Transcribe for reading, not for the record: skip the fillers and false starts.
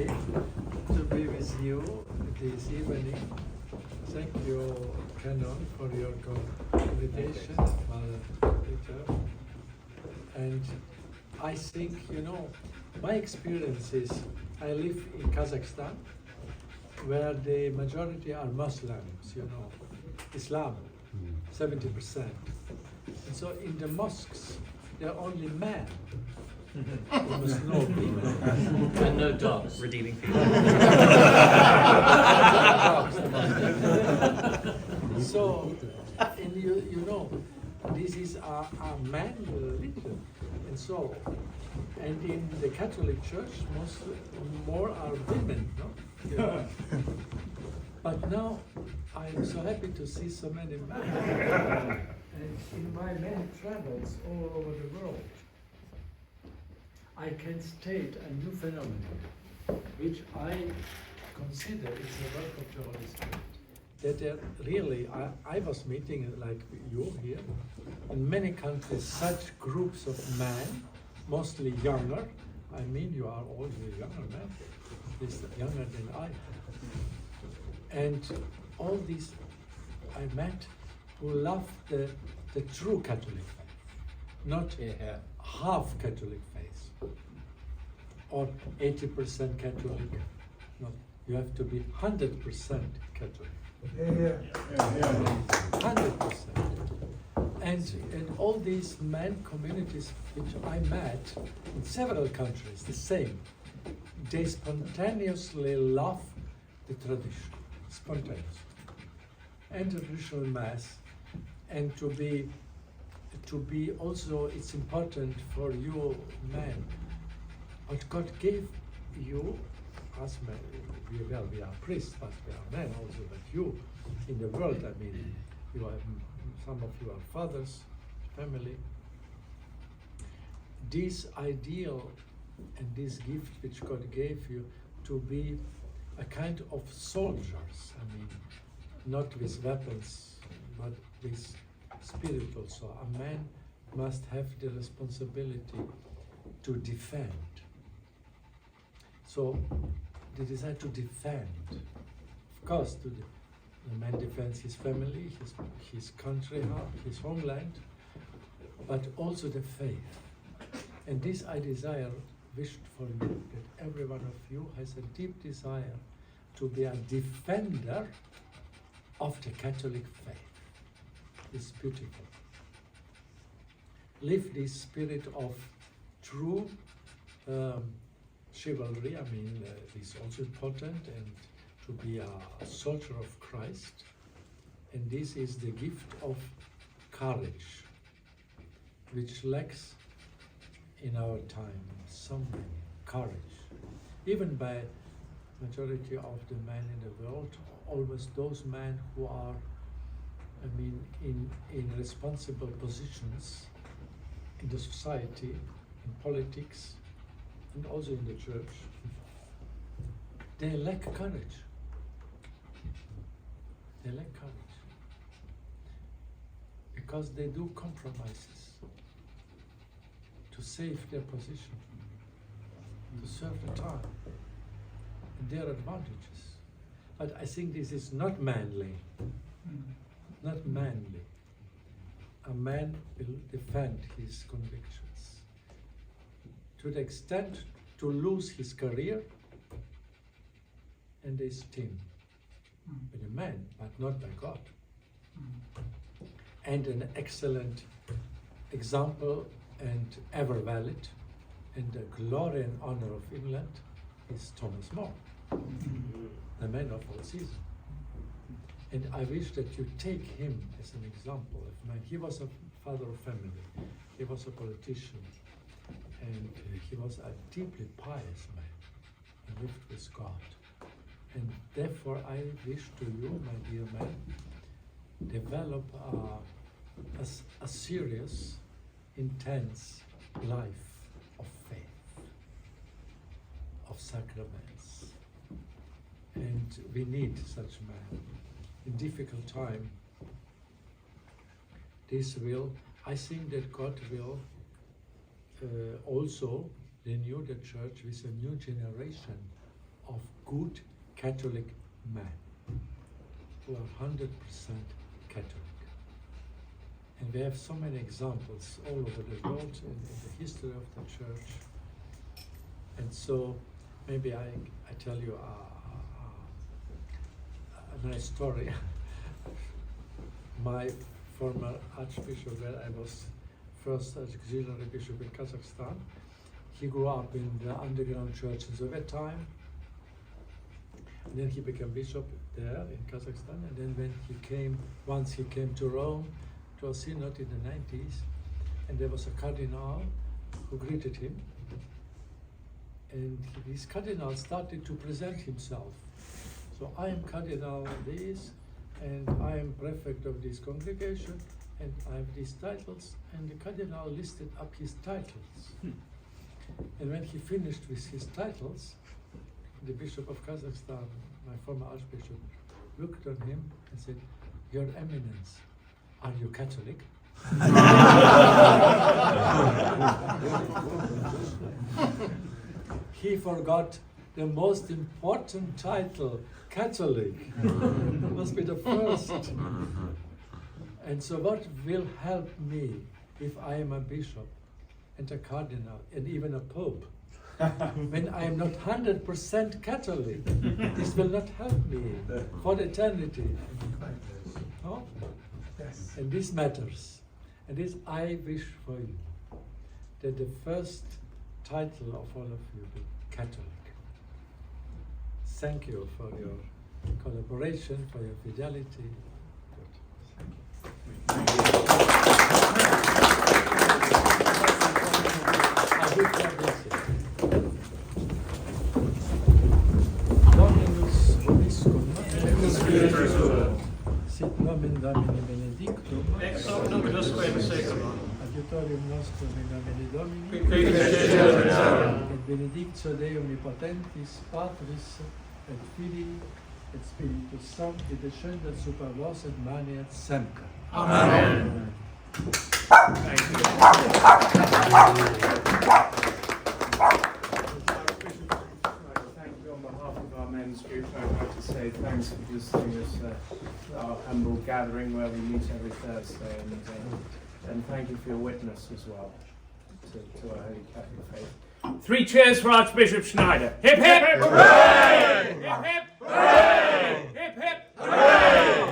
happy to be with you this evening. Thank you, Canon, for your invitation, Father Peter. And I think, my experience is I live in Kazakhstan, where the majority are Muslims, Islam, 70%. And so in the mosques, there are only men. Almost no women. And no dogs. Redeeming feature. So, and this is a man religion, and so, and in the Catholic Church, more are women, no? But now I am so happy to see so many men. And in my many travels all over the world, I can state a new phenomenon, which I consider is the work of the Holy Spirit. That there really, I was meeting like you here, in many countries, such groups of men, mostly younger. I mean, you are all the younger men, at least younger than I. And all these I met who love the true Catholic faith, not half Catholic faith, or 80% Catholic. No, you have to be 100% Catholic. 100%. And all these men communities which I met in several countries, the same. They spontaneously love the tradition, spontaneously. And the ritual mass, and to be also, it's important for you men, what God gave you, us men, we are priests, but we are men also, but you in the world, I mean, you have, some of you are fathers, family. This ideal and this gift which God gave you to be a kind of soldiers, I mean, not with weapons, but with spirit also. A man must have the responsibility to defend. So the desire to defend, of course, the man defends his family, his country, his homeland, but also the faith. And this I wished for you, that every one of you has a deep desire to be a defender of the Catholic faith. It's beautiful. Live this spirit of true chivalry, I mean, is also important, and to be a soldier of Christ. And this is the gift of courage, which lacks in our time so many courage. Even by majority of the men in the world, always those men who are, I mean, in responsible positions in the society, in politics, and also in the church, they lack courage. They lack courage because they do compromises to save their position, to serve the time, and their advantages. But I think this is not manly. Not manly. A man will defend his convictions to the extent to lose his career and esteem by the man, but not by God. And an excellent example and ever valid, and the glory and honor of England is Thomas More, the man of all seasons. And I wish that you take him as an example of man. He was a father of family, he was a politician, and he was a deeply pious man. He lived with God. And therefore I wish to you, my dear man, develop a serious, intense life of faith, of sacraments. And we need such men. In difficult time, I think that God will also renew the church with a new generation of good Catholic men who are 100% Catholic. And we have so many examples all over the world in the history of the church. And so maybe I tell you a nice story. My former Archbishop, where I was first auxiliary bishop in Kazakhstan, he grew up in the underground church in Soviet time. And then he became bishop there in Kazakhstan. And then once he came to Rome, to a synod in the 90s, and there was a cardinal who greeted him. And this cardinal started to present himself. So I am Cardinal this, and I am prefect of this congregation, and I have these titles, and the cardinal listed up his titles. And when he finished with his titles, the Bishop of Kazakhstan, my former Archbishop, looked on him and said, "Your Eminence, are you Catholic?" He forgot the most important title, Catholic. That must be the first. And so what will help me if I am a bishop and a cardinal and even a pope? When I am not 100% Catholic, this will not help me for eternity. No? Yes. And this matters. And this I wish for you, that the first title of all of you be Catholic. Thank you for your collaboration, for your fidelity. I will bless you. Dominus vobiscum. Sit nomen Domini benedictum. Ex hoc nunc usque in saeculum. Adiutorium nostrum in nomine Domini. Qui fecit Et benedictio Dei omnipotentis, Patris et Filii et Spiritus Sancti descendat super vos et maneat semper. Amen. Thank you. Thank you on behalf of our men's group. I'd like to say thanks for visiting us at our humble gathering where we meet every Thursday, and thank you for your witness as well to our Holy Catholic faith. 3 cheers for Archbishop Schneider. Hip hip! Hooray! Hip hip! Hooray! Hip hip! Hooray!